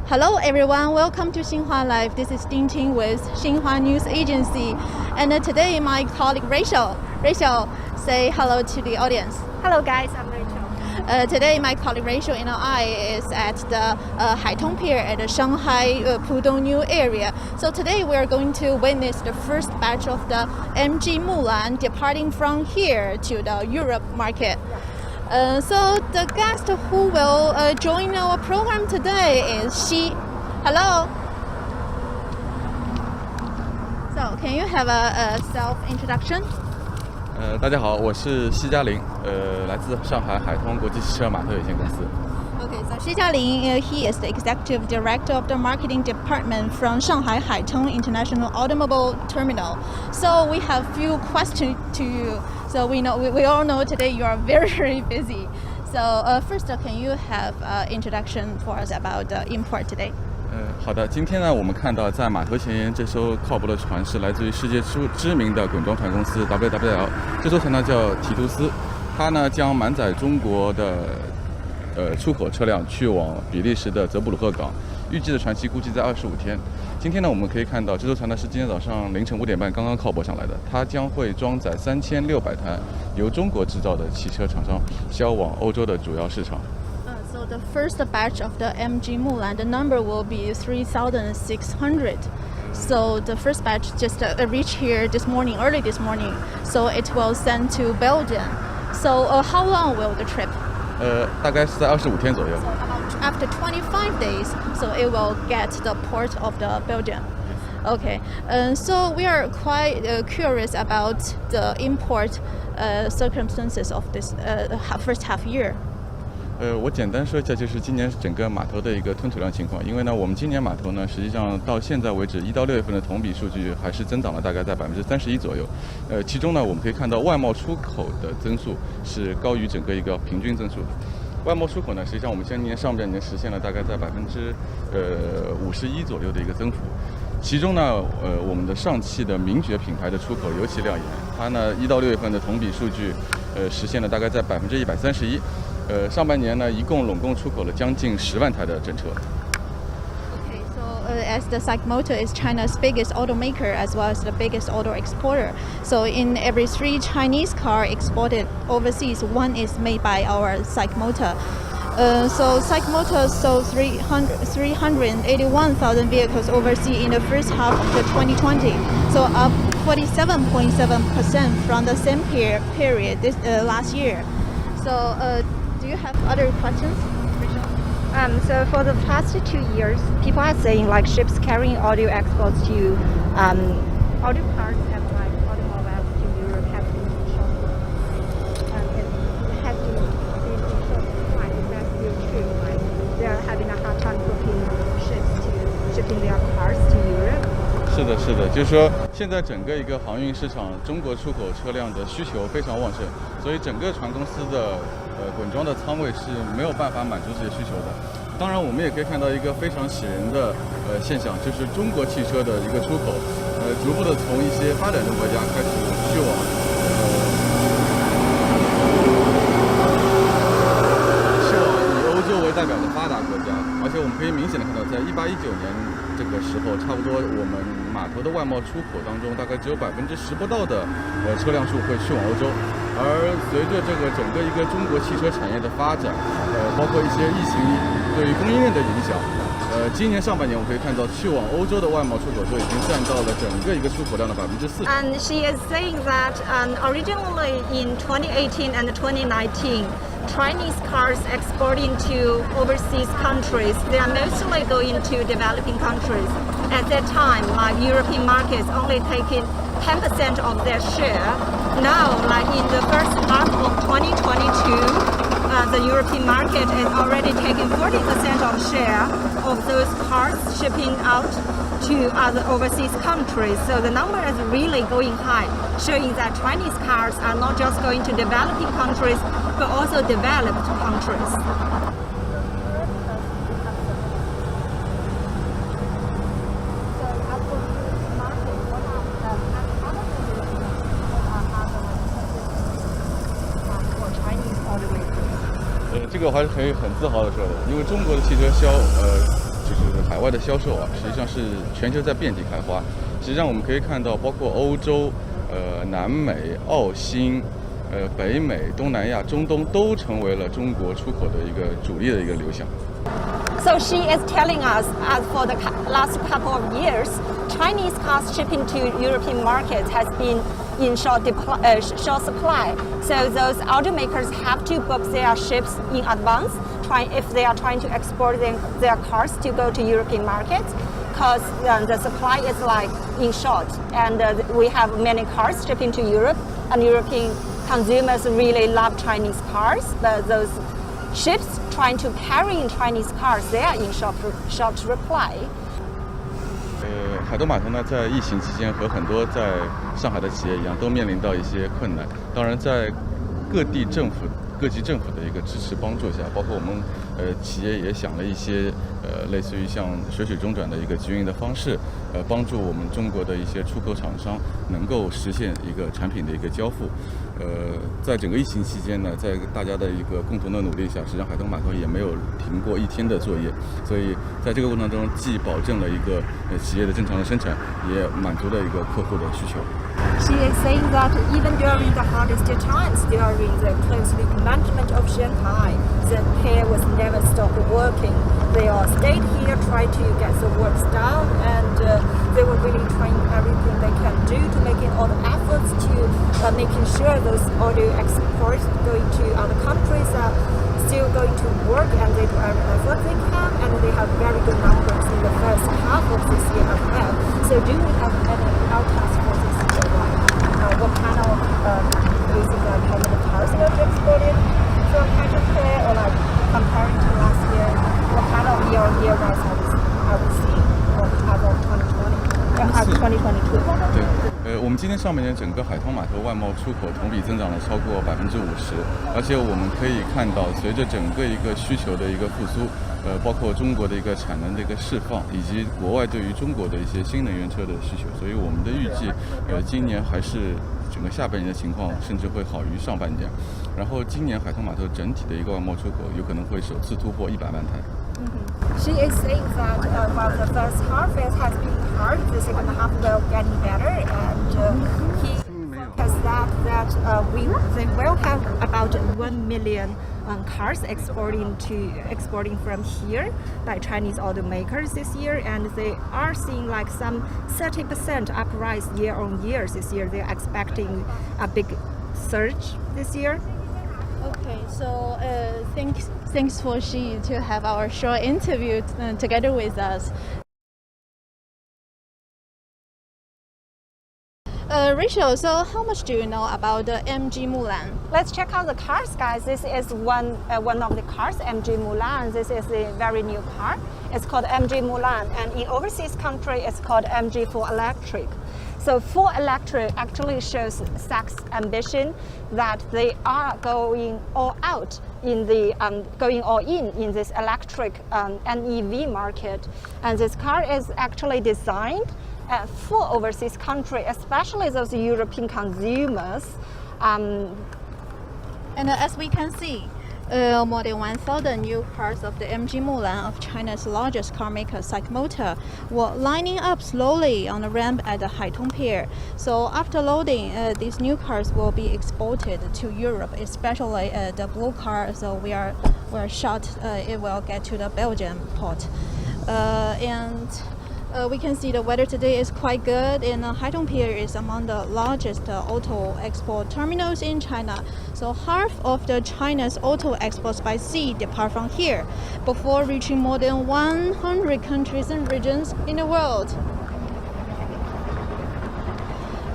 Hello everyone, welcome to Xinhua Live. This is Ting with Xinhua News Agency. And today my colleague Rachel, say hello to the audience. Hello guys, I'm Rachel. Today my colleague Rachel and I is at the Haitong Pier at the Shanghai Pudong New area. So today we are going to witness the first batch of the MG4 departing from here to the Europe market. So the guest who will join our program today is Xi. Hello. So can you have a self-introduction? 大家好，我是奚嘉玲，来自上海海通国际汽车码头有限公司。Okay, so Xi Jialing, he is the executive director of the marketing department from Shanghai Haitong International Automobile Terminal. So we have few questions to you. So we all know today you are very, very busy. So first, can you have introduction for us about the import today? 好的，今天呢，我们看到在码头前沿这艘靠泊的船是来自于世界知名的滚装船公司 WWL， 这艘船呢叫提图斯，它呢将满载中国的出口车辆去往比利时的泽布鲁赫港，预计的船期估计在25天。今天呢，我们可以看到这艘船呢是今天早上凌晨5点半刚刚靠泊上来的，它将会装载3600台由中国制造的汽车厂商销往欧洲的主要市场。So the first batch of the MG4, the number will be 3,600. So the first batch just reached here early this morning. So it will send to Belgium. So how long will the trip? 大概是在25天左右。 So after 25 days, so it will get the port of the Belgium. Okay, so we are quite curious about the import circumstances of this first half year. 我简单说一下，就是今年整个码头的一个吞吐量情况。因为呢，我们今年码头呢，实际上到现在为止，1到6月份的同比数据还是增长了大概在31%左右。其中呢，我们可以看到外贸出口的增速是高于整个一个平均增速的。外贸出口呢，实际上我们今年上半年实现了大概在51%左右的一个增幅。其中呢，我们的上汽的名爵品牌的出口尤其亮眼，它呢1到6月份的同比数据，实现了大概在131%。上半年呢，拢共出口了将近10万台的整车。Okay, so as the SAIC Motor is China's biggest automaker as well as the biggest auto exporter, so in every 3 Chinese car exported overseas, 1 is made by our SAIC Motor. So SAIC Motor sold 381,000 vehicles overseas in the first half of the 2020, so up 47.7% from the same period last year. So do you have other questions, Rachel? So for the past 2 years, people are saying like ships carrying audio exports to audio parts and like automobiles to Europe have been short. It has been short. Like that's still true. Like they are having a hard time booking ships to shipping their cars to Europe. 是的，就是说现在整个一个航运市场，中国出口车辆的需求非常旺盛，所以整个船公司的滚装的仓位是没有办法满足这些需求的。当然，我们也可以看到一个非常喜人的现象，就是中国汽车的一个出口，逐步的从一些发展中国家开始去往以欧洲为代表的发达国家，而且我们可以明显的看到，在18、19年这个时候，差不多我们码头的外贸出口当中，大概只有10%不到的车辆数会去往欧洲。而随着这个整个一个中国汽车产业的发展，包括一些疫情对于供应链的影响，今年上半年我们可以看到，去往欧洲的外贸出口都已经占到了整个一个出口量的40%。And she is saying that originally in 2018 and 2019, Chinese cars exporting to overseas countries, they are mostly going to developing countries. At that time, like European markets only taking 10% of their share. Now, like in the first half of 2022, the European market is already taking 40% of share of those cars shipping out to other overseas countries. So the number is really going high, showing that Chinese cars are not just going to developing countries, but also developed countries. Chinese automakers. 这个我还是可以很自豪的说的，因为中国的汽车就是海外的销售啊，实际上是全球在遍地开花。实际上我们可以看到，包括欧洲、南美、澳新、北美、东南亚、中东都成为了中国出口的一个主力的一个流向。So she is telling us, as for the last couple of years, Chinese cars shipping to European markets has been in short supply. So those automakers have to book their ships in advance, if they are trying to export their cars to go to European markets, because the supply is like in short, and we have many cars shipping to Europe, and European consumers really love Chinese cars, but those ships trying to carry in Chinese cars, they are in short supply. 海东码头呢，在疫情期间和很多在上海的企业一样，都面临到一些困难。当然，在各级政府的一个支持帮助下，包括我们企业也想了一些类似于像水中转的一个集运的方式，帮助我们中国的一些出口厂商能够实现一个产品的一个交付。在整个疫情期间呢，在大家的一个共同的努力下，实际上海东码头也没有停过一天的作业，所以在这个过程中，既保证了一个企业的正常的生产，也满足了一个客户的需求。She is saying that even during the hardest times, during the closely management of Shanghai, the Pier was never stopped working. They all stayed here, tried to get the works done, and they were really trying everything they can do to making all the efforts to making sure those auto exports going to other countries are still going to work, and they do every effort they can, and they have very good numbers in the first half of this year as well. So do we have any outcomes for this year? What kind of how many cars were exported from Haitong Pier, or like comparing to last year, what kind of year-on-year rise have we seen as of 2022? 对，我们今年上半年整个海通码头外贸出口同比增长了超过50%，而且我们可以看到，随着整个一个需求的一个复苏，包括中国的一个产能的一个释放，以及国外对于中国的一些新能源车的需求，所以我们的预计，今年还是整个下半年的情况甚至会好于上半年。然后今年海通码头整体的一个外贸出口有可能会首次突破100万台。She is saying that while the first half has been hard, the second half will getting better, and he has that they will have about 1 million cars exporting from here by Chinese automakers this year, and they are seeing like some 30% uprise year on year this year. They are expecting a big surge this year. Okay, so thanks for Xi to have our short interview together with us. Rachel, so how much do you know about the MG Mulan? Let's check out the cars, guys. This is one of the cars, MG Mulan. This is a very new car. It's called MG Mulan, and in overseas country, it's called MG4 Electric. So 4 Electric actually shows SAIC's ambition that they are going all out in the going all in this electric and EV market. And this car is actually designed for overseas country, especially those European consumers. And as we can see, more than 1,000 new cars of the MG Mulan of China's largest car maker, SAIC Motor, were lining up slowly on the ramp at the Haitong Pier. So after loading, these new cars will be exported to Europe, especially the blue car. So we are shot. It will get to the Belgian port, we can see the weather today is quite good, and Haitong Pier is among the largest auto export terminals in China. So half of the China's auto exports by sea depart from here before reaching more than 100 countries and regions in the world.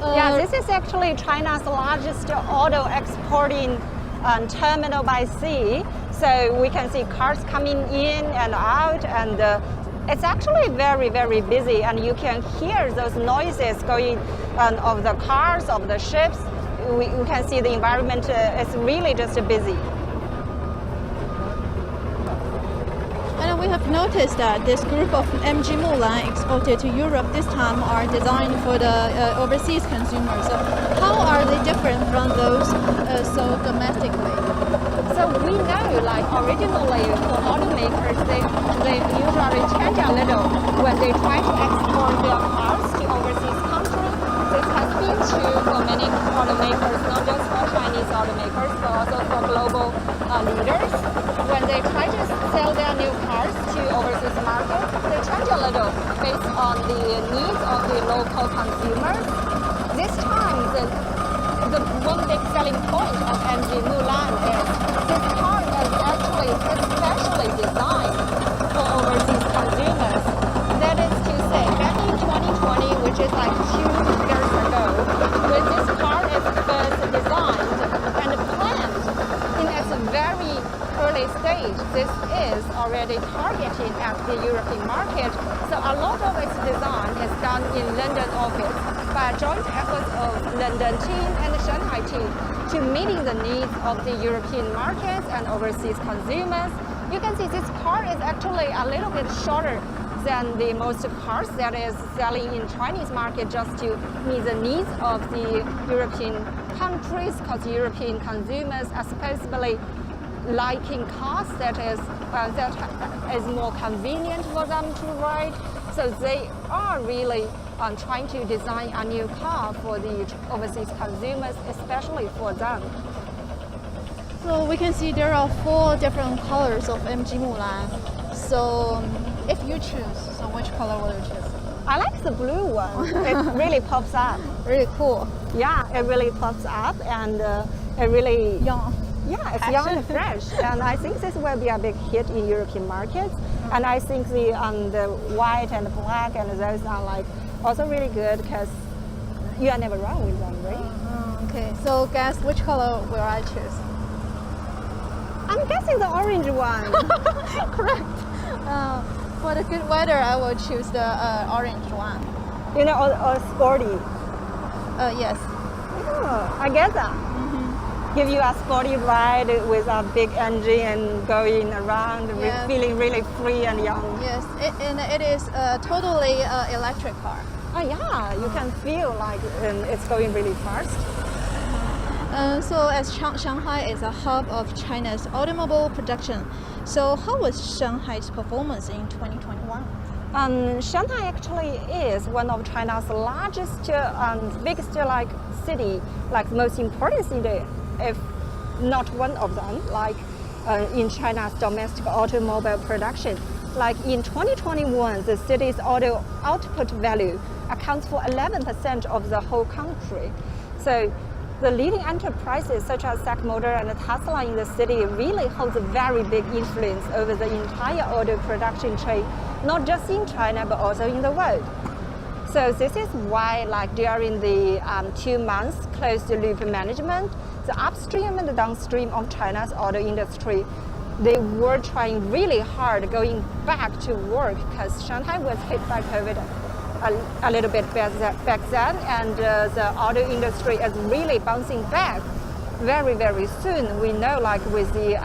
Yeah, this is actually China's largest auto exporting terminal by sea. So we can see cars coming in and out, and it's actually very, very busy, and you can hear those noises going of the cars, of the ships. We can see the environment is really just busy. And we have noticed that this group of MG Mulan exported to Europe this time are designed for the overseas consumers. So how are they different from those sold domestically? So we know, like originally for automakers, they usually change a little when they try to export their cars to overseas countries. This has been true for many automakers, not just for Chinese automakers, but also for global leaders. When they try to sell their new cars to overseas markets, they change a little based on the needs of the local consumers. This time, the one big selling point of MG Mulan is this car is actually especially designed for overseas consumers. That is to say, back in 2020, which is like 2 years ago, when this car is first designed and planned in its very early stage, this is already targeted at the European market. So a lot of its design is done in London office by joint efforts of London team and the Shanghai team to meeting the needs of the European markets and overseas consumers. You can see this car is actually a little bit shorter than the most cars that is selling in Chinese market just to meet the needs of the European countries, because European consumers are supposedly liking cars that is more convenient for them to ride. So they are really trying to design a new car for the overseas consumers, especially for them. So we can see there are 4 different colors of MG Mulan. So if you choose, so which color will you choose? I like the blue one. It really pops up. Really cool. Yeah, it really pops up, and it really Young. Yeah, it's young and fresh, and I think this will be a big hit in European markets. And I think the white and black and those are like also really good because you are never wrong with them, right? Okay, so guess which color will I choose? I'm guessing the orange one. Correct. For the good weather, I will choose the orange one. You know, or sporty. Yes. Oh, I get that. Give you a sporty ride with a big engine and going around, Yeah. feeling really free and young. Yes, and it is a totally electric car. Oh yeah, you can feel like it's going really fast. So as Shanghai is a hub of China's automobile production, so how was Shanghai's performance in 2021? Shanghai actually is one of China's largest, biggest city, like most important city, if not one of them, like in China's domestic automobile production. Like in 2021, the city's auto output value accounts for 11% of the whole country. So the leading enterprises such as SAIC Motor and Tesla in the city really holds a very big influence over the entire auto production chain, not just in China, but also in the world. So this is why, like during the 2 months closed loop management, the upstream and the downstream of China's auto industry, they were trying really hard going back to work because Shanghai was hit by COVID a little bit back then, and the auto industry is really bouncing back very, very soon. We know, like with the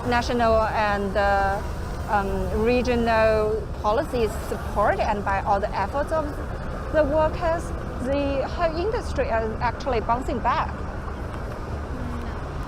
national and regional policies support and by all the efforts of the workers, the whole industry is actually bouncing back.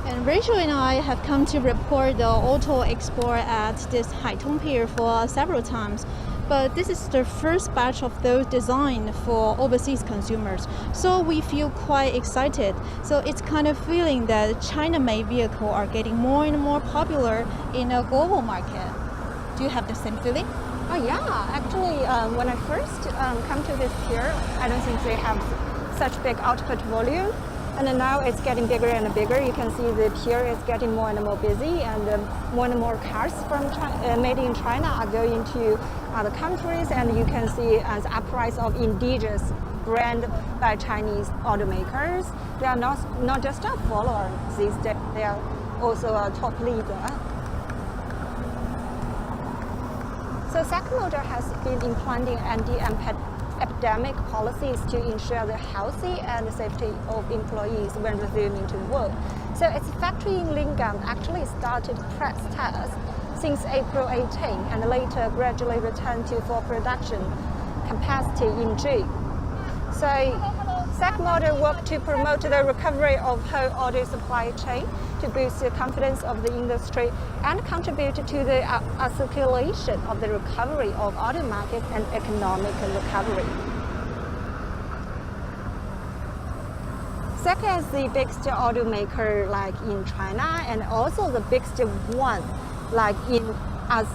And Rachel and I have come to report the auto export at this Haitong Pier for several times. But this is the first batch of those designed for overseas consumers. So we feel quite excited. So it's kind of feeling that China-made vehicles are getting more and more popular in a global market. Do you have the same feeling? Oh yeah, actually when I first come to this pier, I don't think they have such big output volume. And now it's getting bigger and bigger. You can see the pier is getting more and more busy, and more cars from made in China are going to other countries. And you can see the uprise of indigenous brand by Chinese automakers. They are not just a follower these days, they are also a top leader. So SAIC Motor has been implementing anti-epidemic policies to ensure the healthy and safety of employees when resuming to work. So its factory in Lingang actually started press tests since April 18 and later gradually returned to full production capacity in June. So SAIC Motor work to promote the recovery of whole auto supply chain to boost the confidence of the industry and contribute to the articulation of the recovery of auto market and economic recovery. SAIC is the biggest automaker like in China and also the biggest one like in as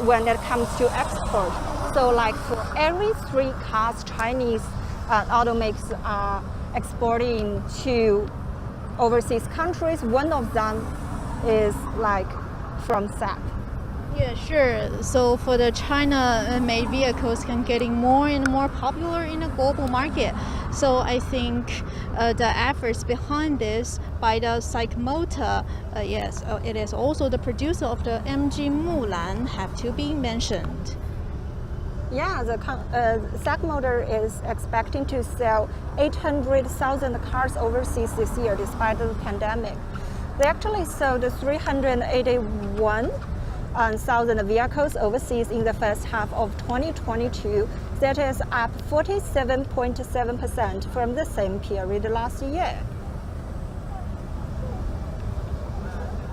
when it comes to export. So like for every 3 cars Chinese automakers are exporting to overseas countries, one of them is like from SAIC. Yeah, sure. So for the China-made vehicles can getting more and more popular in the global market. So I think the efforts behind this by the SAIC Motor, yes, it is also the producer of the MG4 have to be mentioned. Yeah, the SAIC Motor is expecting to sell 800,000 cars overseas this year despite the pandemic. They actually sold 381,000 vehicles overseas in the first half of 2022. That is up 47.7% from the same period last year.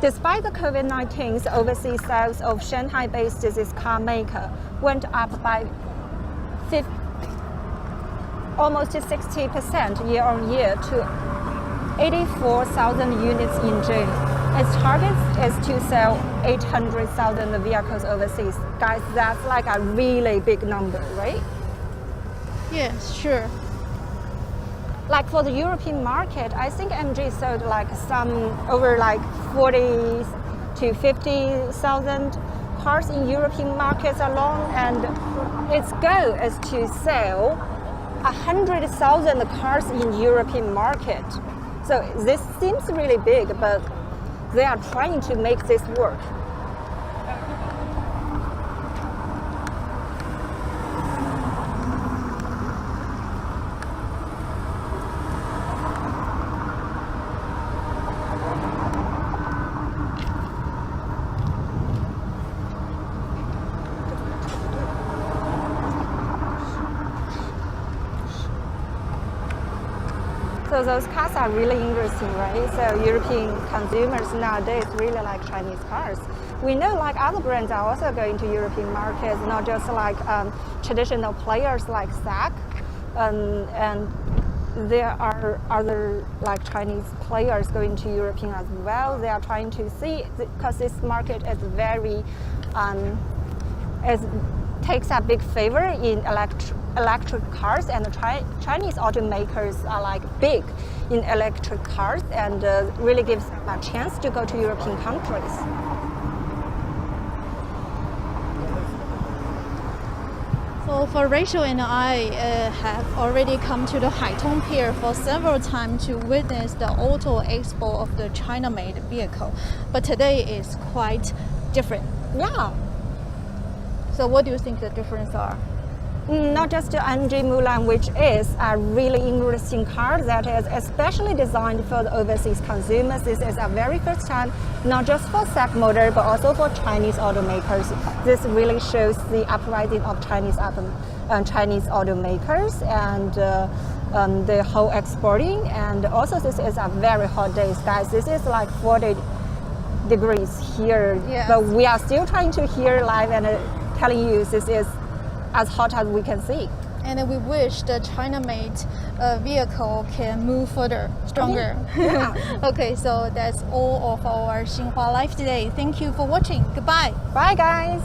Despite the COVID-19, overseas sales of Shanghai-based this car maker went up by almost 60% year-on-year to 84,000 units in June. Its target is to sell 800,000 vehicles overseas. Guys, that's like a really big number, right? Yes, sure. Like for the European market, I think MG sold like some over like 40 to 50,000 cars in European markets alone, and its goal is to sell 100,000 cars in European market. So this seems really big, but they are trying to make this work. So those cars are really interesting, right? So European consumers nowadays really like Chinese cars. We know like other brands are also going to European markets, not just like traditional players like SAIC. And there are other like Chinese players going to European as well. They are trying to see, because this market is very, takes a big favor in electric cars, and the Chinese automakers are like big in electric cars and really gives them a chance to go to European countries. So for Rachel and I have already come to the Haitong Pier for several times to witness the auto expo of the China-made vehicle. But today is quite different. Yeah. So what do you think the difference are? Not just the MG4, which is a really interesting car that is especially designed for the overseas consumers. This is a very first time, not just for SAIC Motor, but also for Chinese automakers. This really shows the uprising of Chinese automakers and the whole exporting. And also this is a very hot day, guys. This is like 40 degrees here, yes. But we are still trying to hear live and telling you this is as hot as we can see. And we wish the China-made vehicle can move further, stronger. Yeah. Okay, so that's all of our Xinhua Live today. Thank you for watching. Goodbye. Bye, guys.